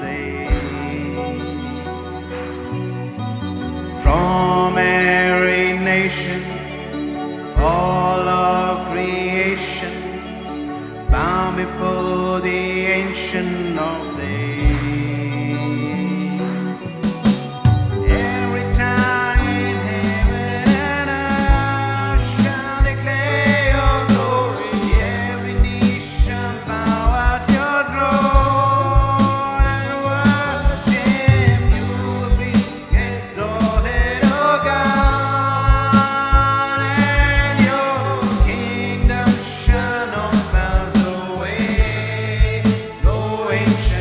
day. From every nation, all of creation, bow before the Ancient of Days. Every tongue in heaven and earth shall declare your glory. Every knee shall bow at your throne and worship you will be exalted, O God, and your kingdom shall not pass away. No ancient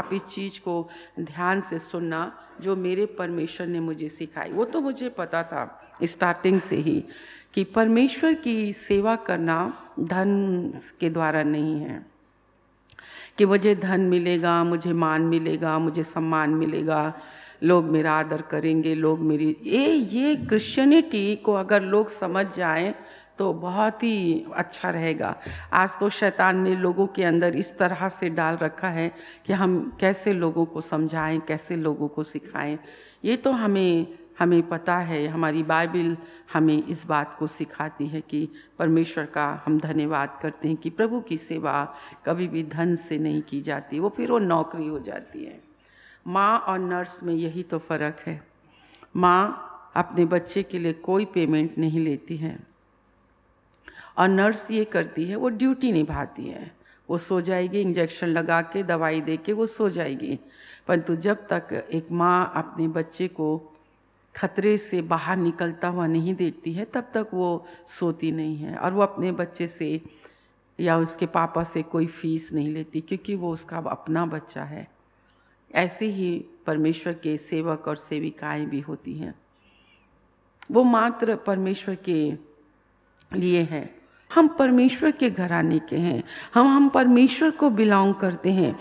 आप इस चीज़ को ध्यान से सुनना जो मेरे परमेश्वर ने मुझे सिखाई। वो तो मुझे पता था स्टार्टिंग से ही कि परमेश्वर की सेवा करना धन के द्वारा नहीं है, कि मुझे धन मिलेगा, मुझे मान मिलेगा, मुझे सम्मान मिलेगा, लोग मेरा आदर करेंगे, लोग मेरी ये क्रिश्चियनिटी को अगर लोग समझ जाएं तो बहुत ही अच्छा रहेगा। आज तो शैतान ने लोगों के अंदर इस तरह से डाल रखा है कि हम कैसे लोगों को समझाएं, कैसे लोगों को सिखाएं। ये तो हमें पता है, हमारी बाइबल हमें इस बात को सिखाती है कि परमेश्वर का हम धन्यवाद करते हैं कि प्रभु की सेवा कभी भी धन से नहीं की जाती, वो फिर वो नौकरी हो जाती है। माँ और नर्स में यही तो फ़र्क है। माँ अपने बच्चे के लिए कोई पेमेंट नहीं लेती है और नर्स ये करती है, वो ड्यूटी निभाती है। वो सो जाएगी, इंजेक्शन लगा के दवाई दे के वो सो जाएगी, परंतु जब तक एक माँ अपने बच्चे को खतरे से बाहर निकलता हुआ नहीं देखती है तब तक वो सोती नहीं है, और वो अपने बच्चे से या उसके पापा से कोई फीस नहीं लेती क्योंकि वो उसका अपना बच्चा है। ऐसे ही परमेश्वर के सेवक और सेविकाएं भी होती हैं, वो मात्र परमेश्वर के लिए है। हम परमेश्वर के घराने के हैं, हम परमेश्वर को बिलोंग करते हैं।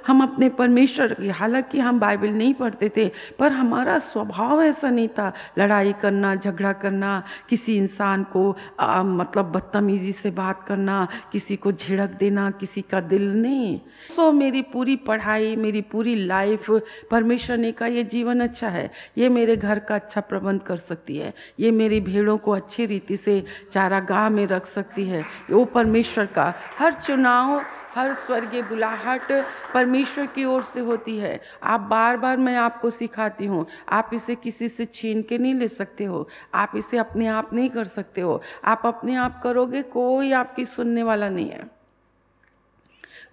हम अपने परमेश्वर की, हालांकि हम बाइबल नहीं पढ़ते थे पर हमारा स्वभाव ऐसा नहीं था लड़ाई करना, झगड़ा करना, किसी इंसान को मतलब बदतमीजी से बात करना, किसी को झिड़क देना, किसी का दिल नहीं। सो मेरी पूरी पढ़ाई, मेरी पूरी लाइफ परमेश्वर ने कहा ये जीवन अच्छा है, ये मेरे घर का अच्छा प्रबंध कर सकती है, ये मेरी भेड़ों को अच्छी रीति से चारागाह में रख सकती है। वो परमेश्वर का हर चुनाव, हर स्वर्गीय बुलाहट परमेश्वर की ओर से होती है। आप बार बार मैं आपको सिखाती हूँ, आप इसे किसी से छीन के नहीं ले सकते हो, आप इसे अपने आप नहीं कर सकते हो। आप अपने आप करोगे कोई आपकी सुनने वाला नहीं है,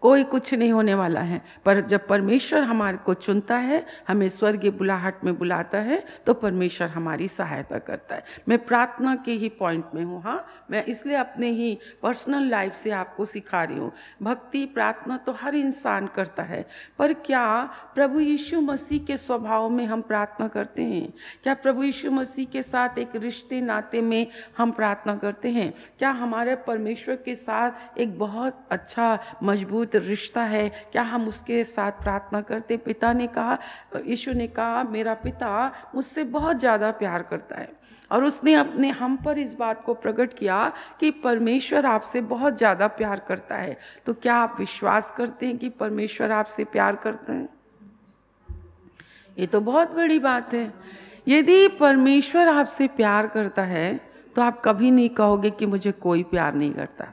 कोई कुछ नहीं होने वाला है। पर जब परमेश्वर हमारे को चुनता है, हमें स्वर्गीय बुलाहट में बुलाता है, तो परमेश्वर हमारी सहायता करता है। मैं प्रार्थना के ही पॉइंट में हूँ, हाँ, मैं इसलिए अपने ही पर्सनल लाइफ से आपको सिखा रही हूँ। भक्ति प्रार्थना तो हर इंसान करता है, पर क्या प्रभु यीशु मसीह के स्वभाव में हम प्रार्थना करते हैं? क्या प्रभु यीशु मसीह के साथ एक रिश्ते नाते में हम प्रार्थना करते हैं? क्या हमारे परमेश्वर के साथ एक बहुत अच्छा मजबूत रिश्ता है? क्या हम उसके साथ प्रार्थना करते? पिता ने कहा, यीशु ने कहा, मेरा पिता मुझसे बहुत ज़्यादा प्यार करता है, और उसने अपने हम पर इस बात को प्रकट किया कि परमेश्वर आपसे बहुत ज़्यादा प्यार करता है। तो क्या आप विश्वास करते हैं कि परमेश्वर आपसे प्यार करते हैं? ये तो बहुत बड़ी बात है। यदि परमेश्वर आपसे प्यार करता है तो आप कभी नहीं कहोगे कि मुझे कोई प्यार नहीं करता।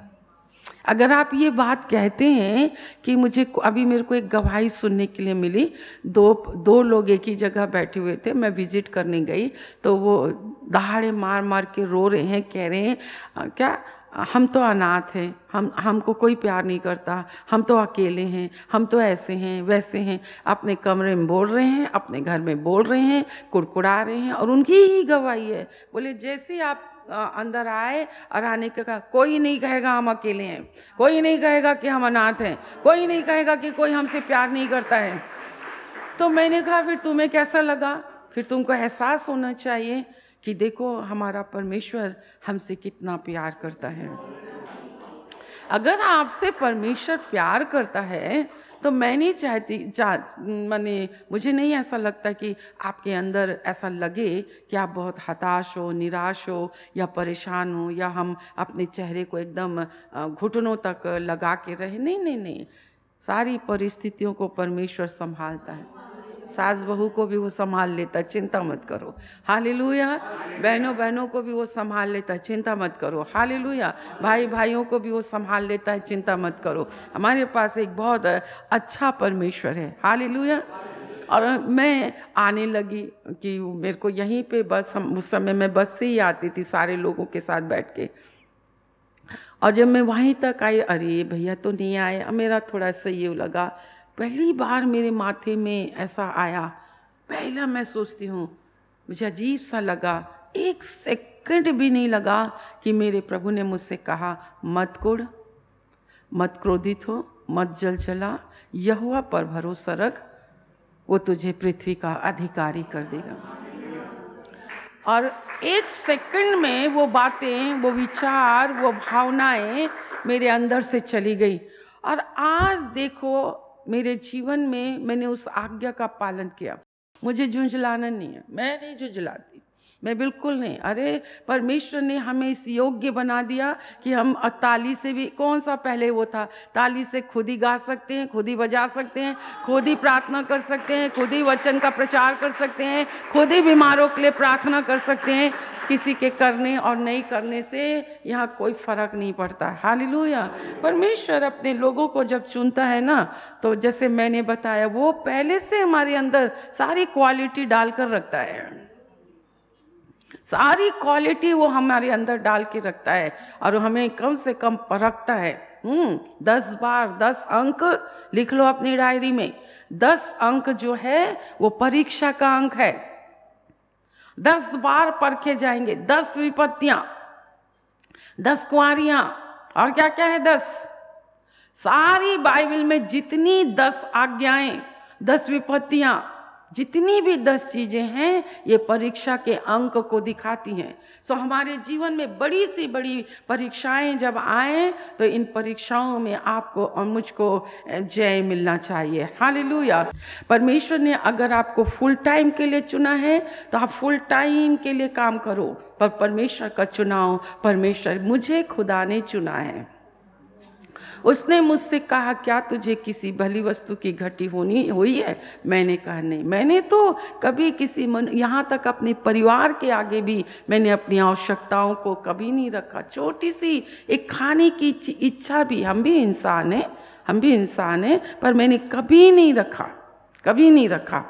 अगर आप ये बात कहते हैं कि अभी मेरे को एक गवाही सुनने के लिए मिली, दो लोग एक ही जगह बैठे हुए थे, मैं विजिट करने गई तो वो दहाड़े मार मार के रो रहे हैं, कह रहे हैं क्या हम तो अनाथ हैं, हमको कोई प्यार नहीं करता, हम तो अकेले हैं, हम तो ऐसे हैं वैसे हैं। अपने कमरे में बोल रहे हैं, अपने घर में बोल रहे हैं, कुड़कुड़ा रहे हैं, और उनकी ही गवाही है। बोले जैसे आप अंदर आए और आने के कहा, कोई नहीं कहेगा हम अकेले हैं, कोई नहीं कहेगा कि हम अनाथ हैं, कोई नहीं कहेगा कि कोई हमसे प्यार नहीं करता है। तो मैंने कहा फिर तुम्हें कैसा लगा? फिर तुमको एहसास होना चाहिए कि देखो हमारा परमेश्वर हमसे कितना प्यार करता है। अगर आपसे परमेश्वर प्यार करता है तो मैं नहीं चाहती मुझे नहीं ऐसा लगता कि आपके अंदर ऐसा लगे कि आप बहुत हताश हो, निराश हो या परेशान हो, या हम अपने चेहरे को एकदम घुटनों तक लगा के रहे। नहीं, सारी परिस्थितियों को परमेश्वर संभालता है। सास बहू को भी वो संभाल लेता है, चिंता मत करो। हालेलुया। बहनों को भी वो संभाल लेता है, चिंता मत करो। हालेलुया। भाइयों को भी वो संभाल लेता है, चिंता मत करो। हमारे पास एक बहुत अच्छा परमेश्वर है। हालेलुया। और मैं आने लगी कि मेरे को यहीं पे उस समय मैं बस से ही आती थी सारे लोगों के साथ बैठ के, और जब मैं वहीं तक आई, अरे भैया तो नहीं आए, मेरा थोड़ा सा ये लगा, पहली बार मेरे माथे में ऐसा आया। पहला मैं सोचती हूँ, मुझे अजीब सा लगा, एक सेकंड भी नहीं लगा कि मेरे प्रभु ने मुझसे कहा मत कुढ़, मत क्रोधित हो, मत जल चला, यहोवा पर भरोसा रख, वो तुझे पृथ्वी का अधिकारी कर देगा। और 1 सेकंड में वो बातें, वो विचार, वो भावनाएं मेरे अंदर से चली गई। और आज देखो मेरे जीवन में मैंने उस आज्ञा का पालन किया। मुझे झुंझलाना नहीं है, मैं नहीं झुंझलाती, मैं बिल्कुल नहीं। अरे परमेश्वर ने हमें इस योग्य बना दिया कि हम ताली से भी, कौन सा पहले वो था, ताली से खुद ही गा सकते हैं, खुद ही बजा सकते हैं, खुद ही प्रार्थना कर सकते हैं, खुद ही वचन का प्रचार कर सकते हैं, खुद ही बीमारों के लिए प्रार्थना कर सकते हैं। किसी के करने और नहीं करने से यहाँ कोई फर्क नहीं पड़ता। हालेलुया। परमेश्वर अपने लोगों को जब चुनता है ना, तो जैसे मैंने बताया, वो पहले से हमारे अंदर सारी क्वालिटी डालकर रखता है, सारी क्वालिटी वो हमारे अंदर डाल के रखता है और हमें कम से कम परखता है। 10 बार 10 अंक लिख लो अपनी डायरी में। 10 अंक जो है वो परीक्षा का अंक है। 10 बार परखे जाएंगे, 10 विपत्तियां, 10 कुंवारियां, और क्या क्या है 10। सारी बाइबल में जितनी 10 आज्ञाएं, 10 विपत्तियां, जितनी भी 10 चीजें हैं, ये परीक्षा के अंक को दिखाती हैं। सो हमारे जीवन में बड़ी सी बड़ी परीक्षाएं जब आए, तो इन परीक्षाओं में आपको और मुझको जय मिलना चाहिए। हालेलुया। परमेश्वर ने अगर आपको फुल टाइम के लिए चुना है, तो आप फुल टाइम के लिए काम करो। पर परमेश्वर का चुनाव, परमेश्वर, मुझे खुदा ने चुना है। उसने मुझसे कहा, क्या तुझे किसी भली वस्तु की घटी हुई है? मैंने कहा नहीं। मैंने तो कभी किसी यहाँ तक अपने परिवार के आगे भी मैंने अपनी आवश्यकताओं को कभी नहीं रखा। छोटी सी एक खाने की इच्छा भी, हम भी इंसान हैं, पर मैंने कभी नहीं रखा, कभी नहीं रखा।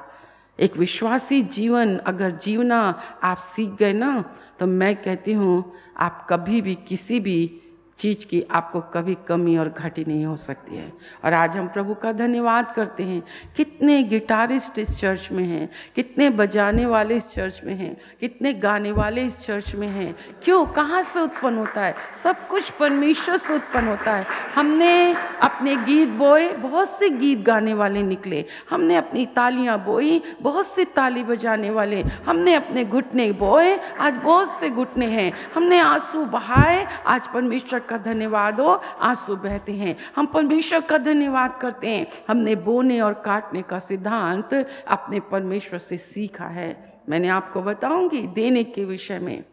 एक विश्वासी जीवन अगर जीवना आप सीख गए ना, तो मैं कहती हूँ आप कभी भी किसी भी चीज़ की आपको कभी कमी और घटी नहीं हो सकती है। और आज हम प्रभु का धन्यवाद करते हैं। कितने गिटारिस्ट इस चर्च में हैं, कितने बजाने वाले इस चर्च में हैं, कितने गाने वाले इस चर्च में हैं। क्यों? कहाँ से उत्पन्न होता है? सब कुछ परमेश्वर से उत्पन्न होता है। हमने अपने गीत बोए, बहुत से गीत गाने वाले निकले। हमने अपनी तालियां बोई, बहुत से ताली बजाने वाले। हमने अपने घुटने बोए, आज बहुत से घुटने हैं। हमने आंसू बहाए, आज परमेश्वर का धन्यवाद हो, आंसू बहते हैं। हम परमेश्वर का धन्यवाद करते हैं। हमने बोने और काटने का सिद्धांत अपने परमेश्वर से सीखा है। मैंने आपको बताऊंगी देने के विषय में।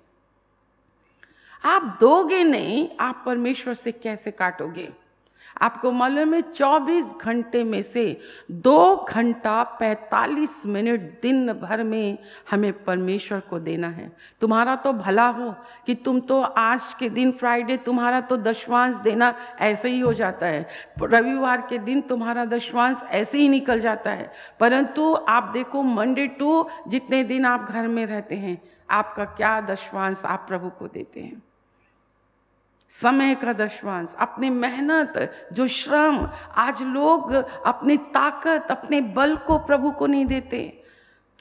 आप दोगे नहीं, आप परमेश्वर से कैसे काटोगे? आपको मालूम है 24 घंटे में से 2 घंटा 45 मिनट दिन भर में हमें परमेश्वर को देना है। तुम्हारा तो भला हो कि तुम तो आज के दिन फ्राइडे तुम्हारा तो दशवांश देना ऐसे ही हो जाता है, रविवार के दिन तुम्हारा दशवांश ऐसे ही निकल जाता है। परंतु आप देखो मंडे टू जितने दिन आप घर में रहते हैं, आपका क्या दशवांश आप प्रभु को देते हैं? समय का दशवांश, अपनी मेहनत, जो श्रम। आज लोग अपनी ताकत, अपने बल को प्रभु को नहीं देते।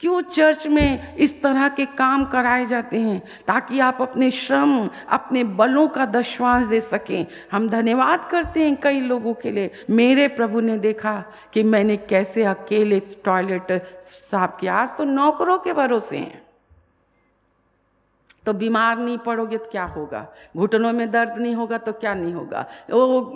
क्यों चर्च में इस तरह के काम कराए जाते हैं? ताकि आप अपने श्रम, अपने बलों का दशवांश दे सकें। हम धन्यवाद करते हैं कई लोगों के लिए। मेरे प्रभु ने देखा कि मैंने कैसे अकेले टॉयलेट साफ किया। आज तो नौकरों के भरोसे हैं। तो बीमार नहीं पड़ोगे तो क्या होगा? घुटनों में दर्द नहीं होगा तो क्या नहीं होगा?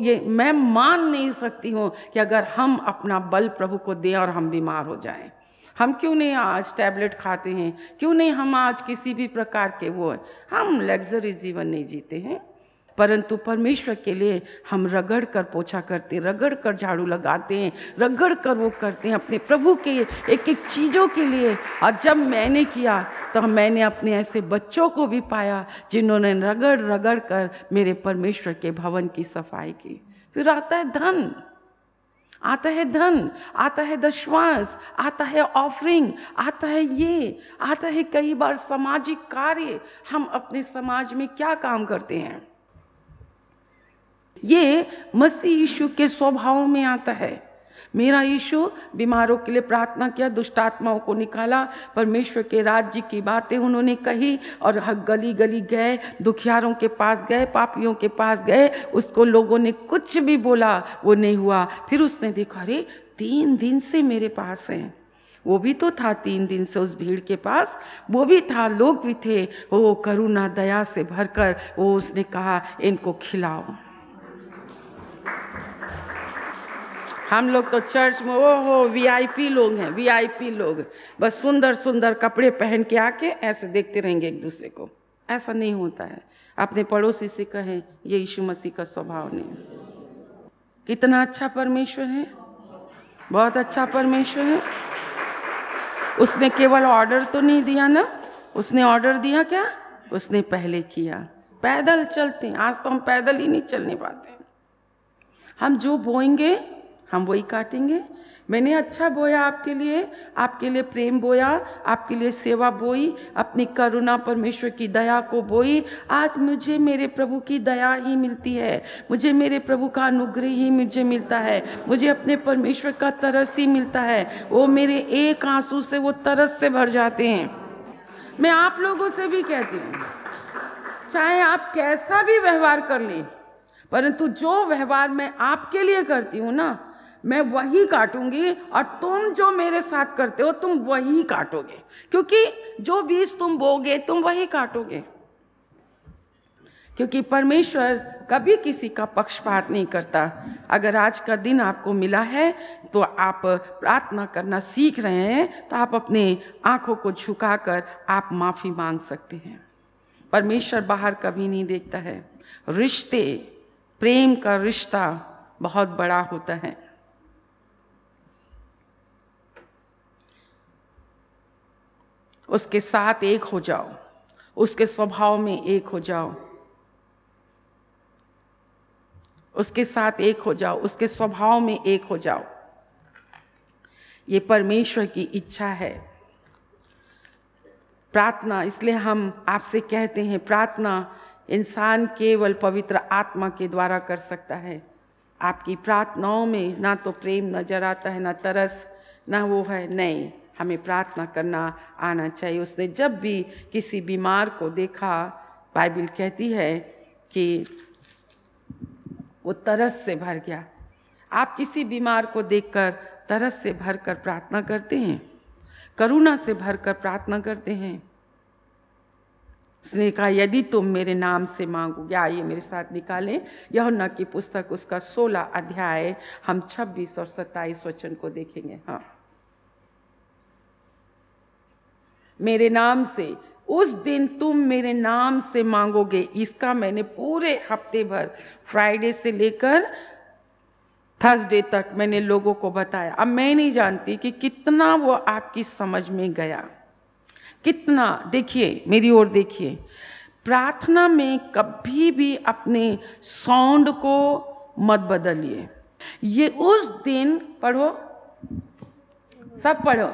ये मैं मान नहीं सकती हूँ कि अगर हम अपना बल प्रभु को दें और हम बीमार हो जाएं। हम क्यों नहीं आज टैबलेट खाते हैं? क्यों नहीं हम आज किसी भी प्रकार के हम लग्जरी जीवन नहीं जीते हैं? परंतु परमेश्वर के लिए हम रगड़ कर पोछा करते हैं, रगड़ कर झाड़ू लगाते हैं, रगड़ कर वो करते हैं अपने प्रभु के एक एक चीज़ों के लिए। और जब मैंने किया तो मैंने अपने ऐसे बच्चों को भी पाया जिन्होंने रगड़ रगड़ कर मेरे परमेश्वर के भवन की सफाई की। फिर आता है धन, आता है धन, आता है दशवांश, आता है ऑफरिंग, आता है ये, आता है कई बार सामाजिक कार्य। हम अपने समाज में क्या काम करते हैं? ये मसीह यीशु के स्वभाव में आता है। मेरा यीशु बीमारों के लिए प्रार्थना किया, दुष्ट आत्माओं को निकाला, परमेश्वर के राज्य की बातें उन्होंने कही और गली गली गए, दुखियारों के पास गए, पापियों के पास गए, उसको लोगों ने कुछ भी बोला वो नहीं हुआ। फिर उसने देखा, अरे 3 दिन से मेरे पास हैं। वो भी तो था 3 दिन से उस भीड़ के पास, वो भी था, लोग भी थे। वो करुणा दया से भरकर वो उसने कहा इनको खिलाओ। हम लोग तो चर्च में हो वीआईपी लोग हैं, वीआईपी लोग, बस सुंदर सुंदर कपड़े पहन के आके ऐसे देखते रहेंगे एक दूसरे को। ऐसा नहीं होता है। अपने पड़ोसी से कहें ये यीशु मसीह का स्वभाव नहीं। कितना अच्छा परमेश्वर है, बहुत अच्छा परमेश्वर है। उसने केवल ऑर्डर तो नहीं दिया ना, उसने ऑर्डर दिया क्या? उसने पहले किया। पैदल चलते हैं, आज तो हम पैदल ही नहीं चलने पाते। हम जो बोएंगे हम वही काटेंगे। मैंने अच्छा बोया आपके लिए प्रेम बोया, आपके लिए सेवा बोई, अपनी करुणा परमेश्वर की दया को बोई। आज मुझे मेरे प्रभु की दया ही मिलती है, मुझे मेरे प्रभु का अनुग्रह ही मुझे मिलता है, मुझे अपने परमेश्वर का तरस ही मिलता है। वो मेरे एक आंसू से वो तरस से भर जाते हैं। मैं आप लोगों से भी कहती हूँ, चाहे आप कैसा भी व्यवहार कर लें, परंतु जो व्यवहार मैं आपके लिए करती हूँ ना, मैं वही काटूंगी, और तुम जो मेरे साथ करते हो तुम वही काटोगे, क्योंकि जो बीज तुम बोगे तुम वही काटोगे। क्योंकि परमेश्वर कभी किसी का पक्षपात नहीं करता। अगर आज का दिन आपको मिला है तो आप प्रार्थना करना सीख रहे हैं, तो आप अपने आंखों को झुकाकर आप माफ़ी मांग सकते हैं। परमेश्वर बाहर कभी नहीं देखता है। रिश्ते, प्रेम का रिश्ता बहुत बड़ा होता है। उसके साथ एक हो जाओ, उसके स्वभाव में एक हो जाओ, उसके साथ एक हो जाओ, उसके स्वभाव में एक हो जाओ। ये परमेश्वर की इच्छा है। प्रार्थना, इसलिए हम आपसे कहते हैं, प्रार्थना इंसान केवल पवित्र आत्मा के द्वारा कर सकता है। आपकी प्रार्थनाओं में ना तो प्रेम नजर आता है, ना तरस, ना वो है, नहीं, हमें प्रार्थना करना आना चाहिए। उसने जब भी किसी बीमार को देखा, बाइबल कहती है कि वो तरस से भर गया। आप किसी बीमार को देखकर तरस से भरकर प्रार्थना करते हैं, करुणा से भरकर प्रार्थना करते हैं। उसने कहा यदि तुम मेरे नाम से मांगोगे, आइए मेरे साथ निकालें यूहन्ना की पुस्तक उसका 16 अध्याय, हम 26 और 27 वचन को देखेंगे। हाँ, मेरे नाम से, उस दिन तुम मेरे नाम से मांगोगे। इसका मैंने पूरे हफ्ते भर, फ्राइडे से लेकर थर्सडे तक मैंने लोगों को बताया। अब मैं नहीं जानती कि कितना वो आपकी समझ में गया, कितना। देखिए, मेरी ओर देखिए, प्रार्थना में कभी भी अपने साउंड को मत बदलिए। ये उस दिन, पढ़ो, सब पढ़ो,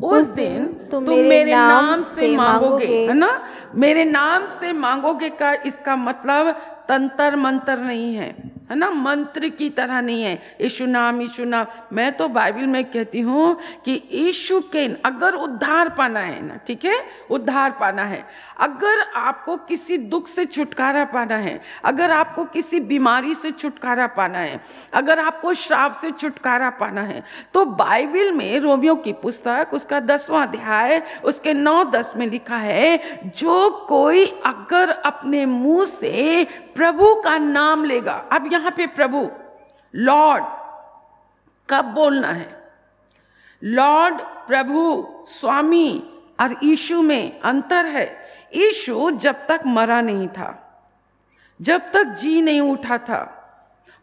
उस दिन तुम मेरे नाम से मांगोगे, है ना। मेरे नाम से मांगोगे का इसका मतलब तंत्र मंत्र नहीं है ना, मंत्र की तरह नहीं है। यीशु नाम, यीशु नाम। मैं तो बाइबल में कहती हूँ कि यीशु के, अगर उद्धार पाना है ना, ठीक है, उद्धार पाना है, अगर आपको किसी दुख से छुटकारा पाना है, अगर आपको किसी बीमारी से छुटकारा पाना है, अगर आपको श्राप से छुटकारा पाना है, तो बाइबल में रोमियो की पुस्तक उसका 10वां अध्याय उसके 9-10 में लिखा है, जो कोई अगर अपने मुंह से प्रभु का नाम लेगा। अब यहां पे प्रभु, लॉर्ड कब बोलना है? लॉर्ड, प्रभु, स्वामी और यीशु में अंतर है। यीशु जब तक मरा नहीं था, जब तक जी नहीं उठा था,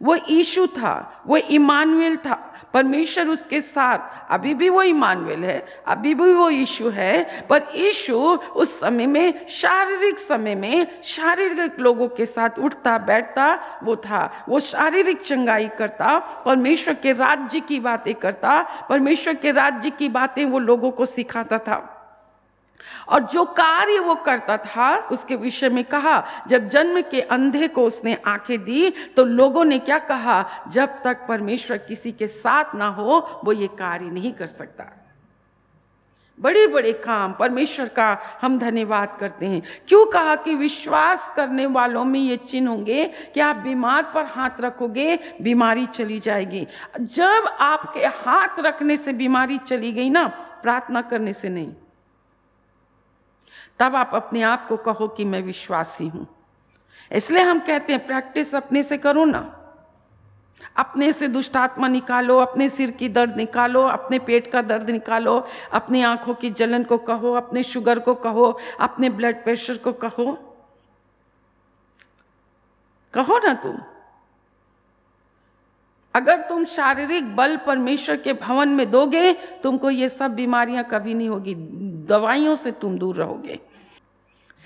वो यीशु था, वो इमानुएल था, परमेश्वर उसके साथ। अभी भी वो इमानुएल है, अभी भी वो यीशु है, पर यीशु उस समय में, शारीरिक समय में, शारीरिक लोगों के साथ उठता बैठता वो था, वो शारीरिक चंगाई करता, परमेश्वर के राज्य की बातें करता, परमेश्वर के राज्य की बातें वो लोगों को सिखाता था। और जो कार्य वो करता था उसके विषय में कहा, जब जन्म के अंधे को उसने आंखें दी तो लोगों ने क्या कहा, जब तक परमेश्वर किसी के साथ ना हो वो ये कार्य नहीं कर सकता। बड़े बड़े काम परमेश्वर का हम धन्यवाद करते हैं। क्यों कहा कि विश्वास करने वालों में ये चिन्ह होंगे कि आप बीमार पर हाथ रखोगे, बीमारी चली जाएगी। जब आपके हाथ रखने से बीमारी चली गई ना, प्रार्थना करने से नहीं, तब आप अपने आप को कहो कि मैं विश्वासी हूं। इसलिए हम कहते हैं प्रैक्टिस अपने से करो ना। अपने से दुष्ट आत्मा निकालो, अपने सिर की दर्द निकालो, अपने पेट का दर्द निकालो, अपनी आंखों की जलन को कहो, अपने शुगर को कहो, अपने ब्लड प्रेशर को कहो ना तुम। अगर तुम शारीरिक बल परमेश्वर के भवन में दोगे, तुमको ये सब बीमारियां कभी नहीं होगी, दवाइयों से तुम दूर रहोगे।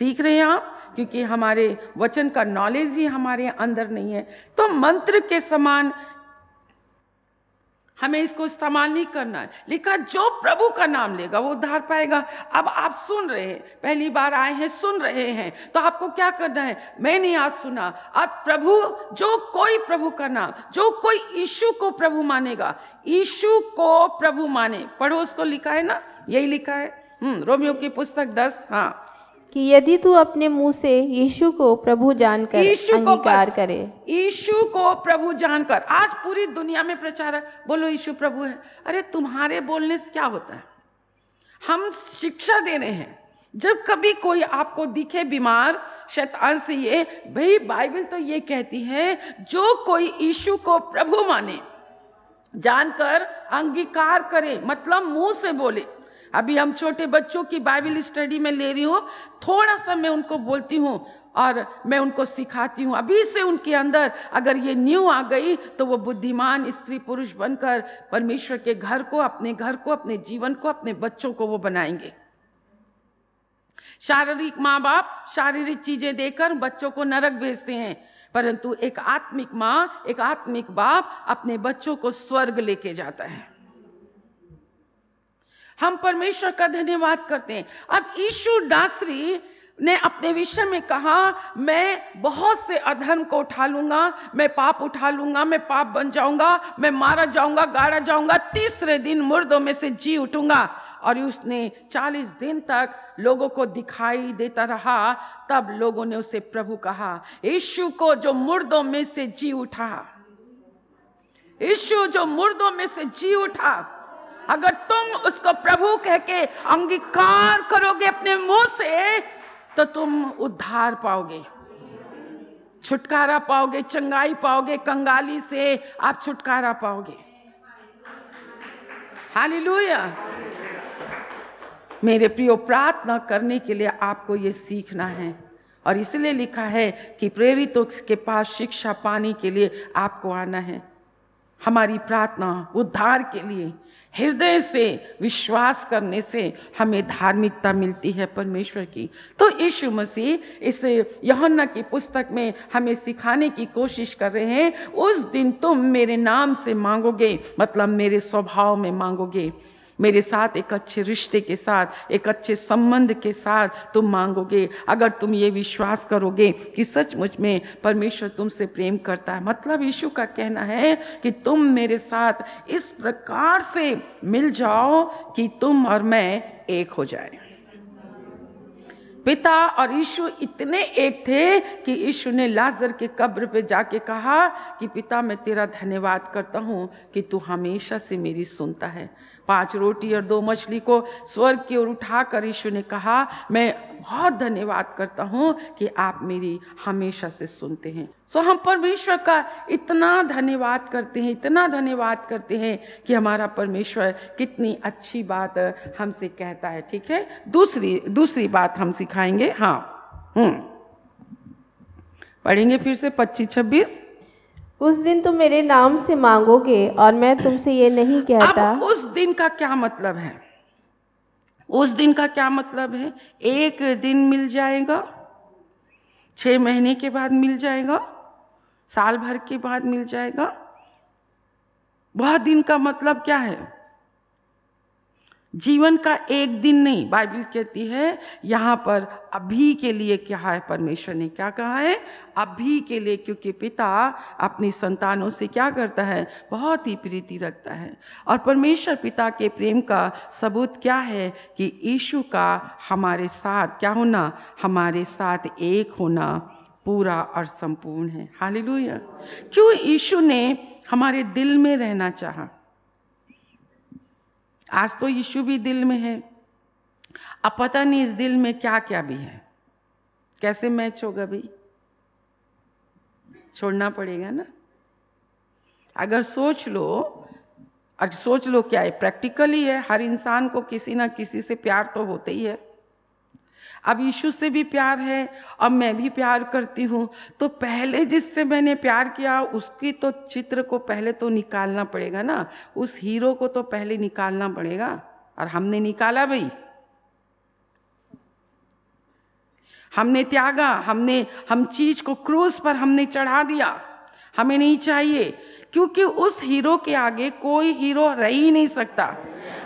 सीख रहे हैं आप, क्योंकि हमारे वचन का नॉलेज ही हमारे अंदर नहीं है। तो मंत्र के समान हमें इसको इस्तेमाल नहीं करना है। लिखा जो प्रभु का नाम लेगा वो उद्धार पाएगा। अब आप सुन रहे हैं, पहली बार आए हैं, सुन रहे हैं, तो आपको क्या करना है? मैंने आज सुना, अब प्रभु, जो कोई प्रभु का नाम, जो कोई यीशु को प्रभु मानेगा, यीशु को प्रभु माने। पढ़ो, उसको लिखा है ना, यही लिखा है रोमियो की पुस्तक 10, हाँ, कि यदि तू अपने मुंह से यीशु को प्रभु जानकर अंगीकार करे। यीशु को प्रभु जानकर। आज पूरी दुनिया में प्रचार है, बोलो यीशु प्रभु है। अरे तुम्हारे बोलने से क्या होता है? हम शिक्षा दे रहे हैं। जब कभी कोई आपको दिखे बीमार, शैतान से ये भाई, बाइबल तो ये कहती है जो कोई यीशु को प्रभु माने, जानकर अंगीकार करे, मतलब मुंह से बोले। अभी हम छोटे बच्चों की बाइबल स्टडी में ले रही हूँ, थोड़ा सा मैं उनको बोलती हूँ और मैं उनको सिखाती हूँ। अभी से उनके अंदर अगर ये न्यू आ गई तो वो बुद्धिमान स्त्री पुरुष बनकर परमेश्वर के घर को, अपने जीवन को, अपने बच्चों को वो बनाएंगे। शारीरिक माँ बाप शारीरिक चीजें देकर बच्चों को नरक भेजते हैं, परंतु एक आत्मिक माँ, एक आत्मिक बाप अपने बच्चों को स्वर्ग लेके जाता है। हम परमेश्वर का धन्यवाद करते हैं। अब यीशु नासरी ने अपने विषय में कहा, मैं बहुत से अधर्म को उठा लूंगा, मैं पाप उठा लूंगा, मैं पाप बन जाऊंगा, मैं मारा जाऊंगा, गाड़ा जाऊंगा, तीसरे दिन मुर्दों में से जी उठूंगा। और उसने 40 दिन तक लोगों को दिखाई देता रहा। तब लोगों ने उसे प्रभु कहा। यीशु को जो मुर्दों में से जी उठा, यीशु जो मुर्दों में से जी उठा, अगर तुम उसको प्रभु कह के अंगीकार करोगे अपने मुंह से, तो तुम उद्धार पाओगे, छुटकारा पाओगे, चंगाई पाओगे, कंगाली से आप छुटकारा पाओगे। हालेलुया। मेरे प्रियो, प्रार्थना करने के लिए आपको ये सीखना है, और इसलिए लिखा है कि प्रेरितों के पास शिक्षा पाने के लिए आपको आना है। हमारी प्रार्थना उद्धार के लिए, हृदय से विश्वास करने से हमें धार्मिकता मिलती है परमेश्वर की। तो यीशु मसीह इस यूहन्ना की पुस्तक में हमें सिखाने की कोशिश कर रहे हैं, उस दिन तुम मेरे नाम से मांगोगे, मतलब मेरे स्वभाव में मांगोगे, मेरे साथ एक अच्छे रिश्ते के साथ, एक अच्छे संबंध के साथ तुम मांगोगे। अगर तुम ये विश्वास करोगे कि सचमुच में परमेश्वर तुमसे प्रेम करता है, मतलब यीशु का कहना है कि तुम मेरे साथ इस प्रकार से मिल जाओ कि तुम और मैं एक हो जाए। पिता और यीशु इतने एक थे कि यीशु ने लाजर के कब्र पे जाके कहा कि पिता, मैं तेरा धन्यवाद करता हूँ कि तू हमेशा से मेरी सुनता है। 5 रोटी और 2 मछली को स्वर्ग की ओर उठाकर यीशु ने कहा, मैं बहुत धन्यवाद करता हूँ कि आप मेरी हमेशा से सुनते हैं। सो हम परमेश्वर का इतना धन्यवाद करते हैं, इतना धन्यवाद करते हैं कि हमारा परमेश्वर कितनी अच्छी बात हमसे कहता है। ठीक है, दूसरी बात हम सिखाएंगे। हाँ, पढ़ेंगे फिर से 25-26। उस दिन तुम मेरे नाम से मांगोगे और मैं तुमसे ये नहीं कहता। अब उस दिन का क्या मतलब है? उस दिन का क्या मतलब है? एक दिन मिल जाएगा, 6 महीने के बाद मिल जाएगा, साल भर के बाद मिल जाएगा। बहुत दिन का मतलब क्या है? जीवन का एक दिन नहीं, बाइबल कहती है यहाँ पर अभी के लिए क्या है, परमेश्वर ने क्या कहा है, अभी के लिए, क्योंकि पिता अपनी संतानों से क्या करता है, बहुत ही प्रीति रखता है। और परमेश्वर पिता के प्रेम का सबूत क्या है कि यीशु का हमारे साथ क्या होना, हमारे साथ एक होना पूरा और संपूर्ण है। हालेलुया। क्यों यीशु ने हमारे दिल में रहना चाहा? आज तो यीशु भी दिल में है, अब पता नहीं इस दिल में क्या क्या भी है, कैसे मैच होगा भाई, छोड़ना पड़ेगा ना। अगर सोच लो क्या है, प्रैक्टिकली है, हर इंसान को किसी ना किसी से प्यार तो होता ही है। अब यीशु से भी प्यार है, अब मैं भी प्यार करती हूँ, तो पहले जिससे मैंने प्यार किया उसकी तो चित्र को पहले तो निकालना पड़ेगा ना, उस हीरो को तो पहले निकालना पड़ेगा। और हमने निकाला भाई, हमने त्यागा, हम चीज को क्रूस पर हमने चढ़ा दिया, हमें नहीं चाहिए, क्योंकि उस हीरो के आगे कोई हीरो रह ही नहीं सकता।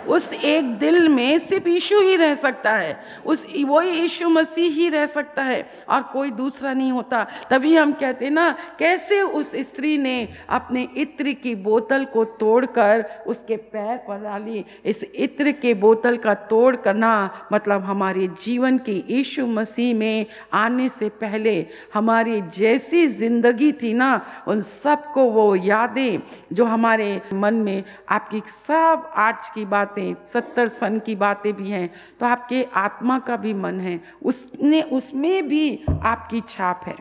उस एक दिल में सिर्फ यीशु ही रह सकता है, वही यीशु मसीह ही रह सकता है और कोई दूसरा नहीं होता। तभी हम कहते हैं ना, कैसे उस स्त्री ने अपने इत्र की बोतल को तोड़कर उसके पैर पर डाली। इस इत्र के बोतल का तोड़ करना मतलब हमारे जीवन की यीशु मसीह में आने से पहले हमारी जैसी जिंदगी थी ना, उन सबको वो यादें जो हमारे मन में, आपकी सब आज की बातें 70 सन की बातें भी हैं, तो आपके आत्मा का भी मन है, उसमें भी आपकी छाप है,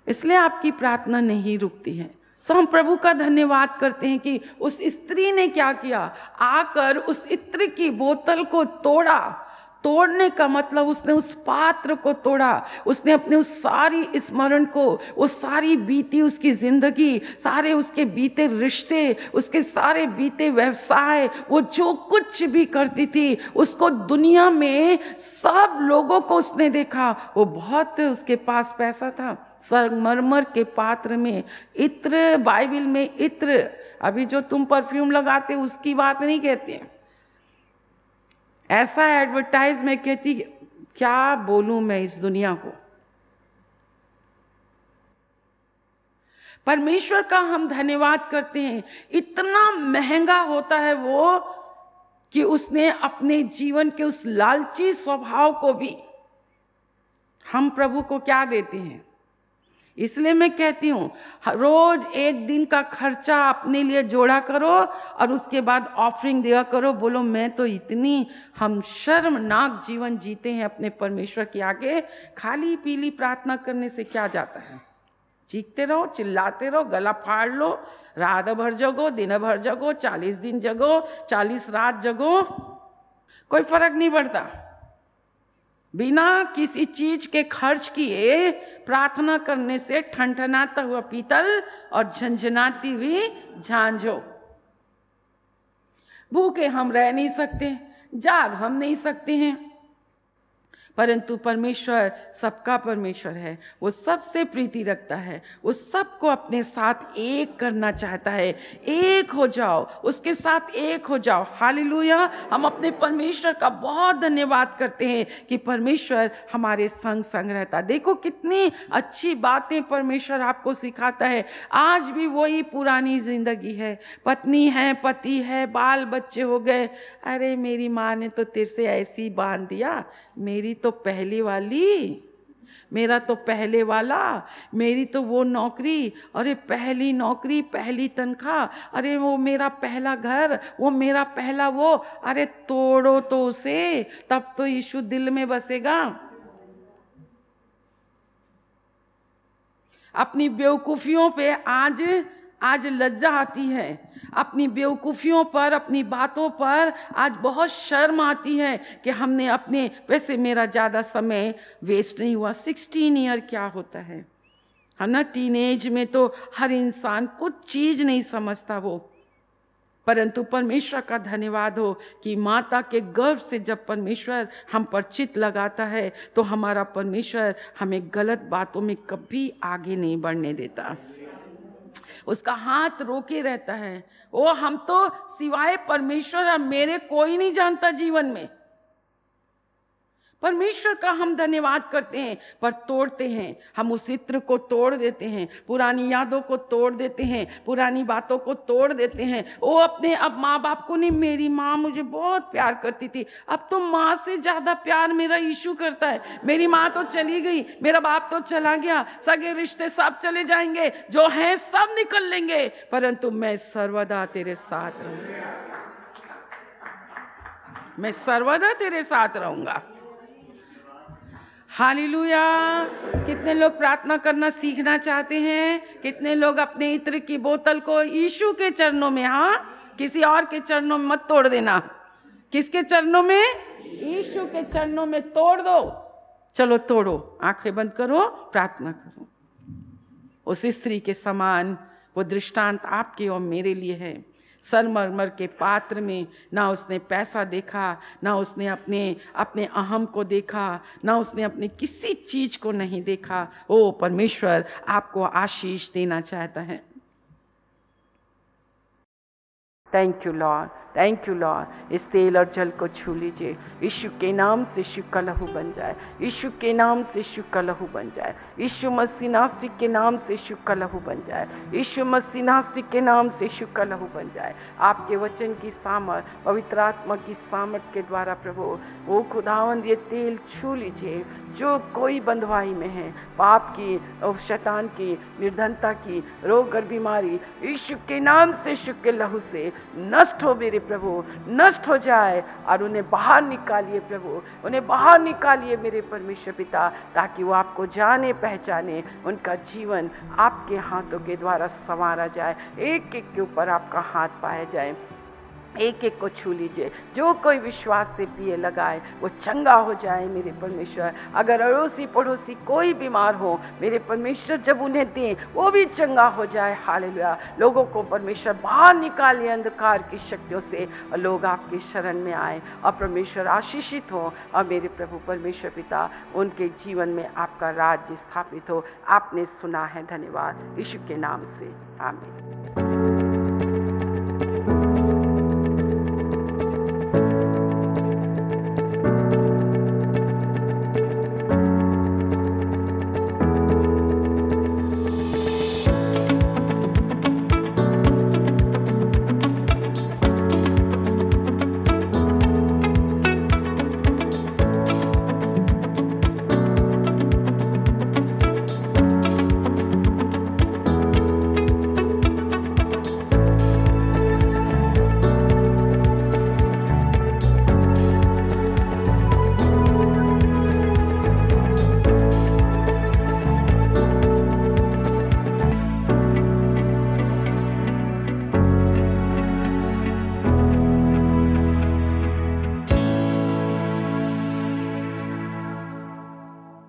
इसलिए आपकी प्रार्थना नहीं रुकती है। सो हम प्रभु का धन्यवाद करते हैं कि उस स्त्री ने क्या किया, आकर उस इत्र की बोतल को तोड़ा। तोड़ने का मतलब उसने उस पात्र को तोड़ा, उसने अपने उस सारी स्मरण को, उस सारी बीती उसकी जिंदगी, सारे उसके बीते रिश्ते, उसके सारे बीते व्यवसाय, वो जो कुछ भी करती थी, उसको दुनिया में सब लोगों को उसने देखा। वो बहुत, उसके पास पैसा था, संगमरमर के पात्र में इत्र, बाइबल में इत्र, अभी जो तुम परफ्यूम लगाते उसकी बात नहीं कहते हैं, ऐसा एडवर्टाइज में कहती, क्या बोलूं मैं इस दुनिया को। परमेश्वर का हम धन्यवाद करते हैं, इतना महंगा होता है वो कि उसने अपने जीवन के उस लालची स्वभाव को भी हम प्रभु को क्या देते हैं। इसलिए मैं कहती हूँ, रोज एक दिन का खर्चा अपने लिए जोड़ा करो और उसके बाद ऑफरिंग दिया करो। बोलो, मैं तो इतनी, हम शर्मनाक जीवन जीते हैं अपने परमेश्वर के आगे। खाली पीली प्रार्थना करने से क्या जाता है? चीखते रहो, चिल्लाते रहो, गला फाड़ लो, रात भर जगो, दिन भर जगो, 40 दिन जगो, 40 रात जगो, कोई फर्क नहीं पड़ता। बिना किसी चीज के खर्च किए प्रार्थना करने से ठनठनाता हुआ पीतल और झंझनाती हुई झांझो। भूखे हम रह नहीं सकते, जाग हम नहीं सकते हैं, परंतु परमेश्वर सबका परमेश्वर है, वो सबसे प्रीति रखता है, वो सबको अपने साथ एक करना चाहता है। एक हो जाओ, उसके साथ एक हो जाओ। हालेलुया। हम अपने परमेश्वर का बहुत धन्यवाद करते हैं कि परमेश्वर हमारे संग संग रहता। देखो कितनी अच्छी बातें परमेश्वर आपको सिखाता है। आज भी वही पुरानी जिंदगी है, पत्नी है, पति है, बाल बच्चे हो गए। अरे मेरी माँ ने तो तेरे से ऐसी बांध दिया, मेरी तो पहली वाली, मेरा तो पहले वाला, मेरी तो वो नौकरी, अरे पहली नौकरी, पहली तनख्वाह, अरे वो मेरा पहला घर, वो मेरा पहला वो। अरे तोड़ो तो उसे, तब तो यीशु दिल में बसेगा। अपनी बेवकूफियों पे आज लज्जा आती है, अपनी बेवकूफ़ियों पर, अपनी बातों पर आज बहुत शर्म आती है कि हमने अपने, वैसे मेरा ज़्यादा समय वेस्ट नहीं हुआ। 16 ईयर क्या होता है ना, टीनेज में तो हर इंसान कुछ चीज़ नहीं समझता वो, परंतु परमेश्वर का धन्यवाद हो कि माता के गर्भ से जब परमेश्वर हम पर चित लगाता है तो हमारा परमेश्वर हमें गलत बातों में कभी आगे नहीं बढ़ने देता। उसका हाथ रोके रहता है। ओ हम तो सिवाय परमेश्वर और मेरे कोई नहीं जानता जीवन में। परमेश्वर का हम धन्यवाद करते हैं, पर तोड़ते हैं। हम उस चित्र को तोड़ देते हैं, पुरानी यादों को तोड़ देते हैं, पुरानी बातों को तोड़ देते हैं। वो अपने अब माँ बाप को नहीं, मेरी माँ मुझे बहुत प्यार करती थी, अब तो माँ से ज्यादा प्यार मेरा यीशु करता है। मेरी माँ तो चली गई, मेरा बाप तो चला गया, सगे रिश्ते सब चले जाएंगे, जो हैं सब निकल लेंगे, परंतु मैं सर्वदा तेरे साथ रहूंगा। मैं सर्वदा तेरे साथ रहूंगा। हालेलुया। कितने लोग प्रार्थना करना सीखना चाहते हैं? कितने लोग अपने इत्र की बोतल को यीशु के चरणों में, हाँ, किसी और के चरणों में मत तोड़ देना। किसके चरणों में? यीशु के चरणों में तोड़ दो। चलो तोड़ो, आंखें बंद करो, प्रार्थना करो। उस स्त्री के समान वो दृष्टांत आपके और मेरे लिए है। संगमरमर के पात्र में ना उसने पैसा देखा, ना उसने अपने अहम को देखा, ना उसने अपने किसी चीज को नहीं देखा। ओ परमेश्वर आपको आशीष देना चाहता है। Thank you Lord, thank you Lord. इस तेल और जल को छू लीजिए। यीशु के नाम से यीशु का लहू बन जाए, यीशु के नाम से यीशु का लहू बन जाए, यीशु मसीह नासरी के नाम से यीशु का लहू बन जाए, यीशु मसीह नासरी के नाम से यीशु का लहू बन जाए। आपके वचन की सामर्थ, पवित्र आत्मा की सामर्थ के द्वारा प्रभु वो खुदावंद ये तेल छू लीजिए। जो कोई बंधुआई में है, पाप की और शैतान की, निर्धनता की, रोग और बीमारी, यीशु के नाम से, यीशु के लहू से नष्ट हो मेरे प्रभु, नष्ट हो जाए और उन्हें बाहर निकालिए प्रभु, उन्हें बाहर निकालिए मेरे परमेश्वर पिता, ताकि वो आपको जाने पहचाने, उनका जीवन आपके हाथों के द्वारा संवारा जाए, एक एक के ऊपर आपका हाथ पाया जाए। एक एक को छू लीजिए। जो कोई विश्वास से पिए लगाए वो चंगा हो जाए मेरे परमेश्वर। अगर अड़ोसी पड़ोसी कोई बीमार हो मेरे परमेश्वर, जब उन्हें दें वो भी चंगा हो जाए। हालेलुया। लोगों को परमेश्वर बाहर निकाले अंधकार की शक्तियों से, और लोग आपके शरण में आए और परमेश्वर आशीषित हो, और मेरे प्रभु परमेश्वर पिता उनके जीवन में आपका राज्य स्थापित हो। आपने सुना है, धन्यवाद। यीशु के नाम से, आमीन।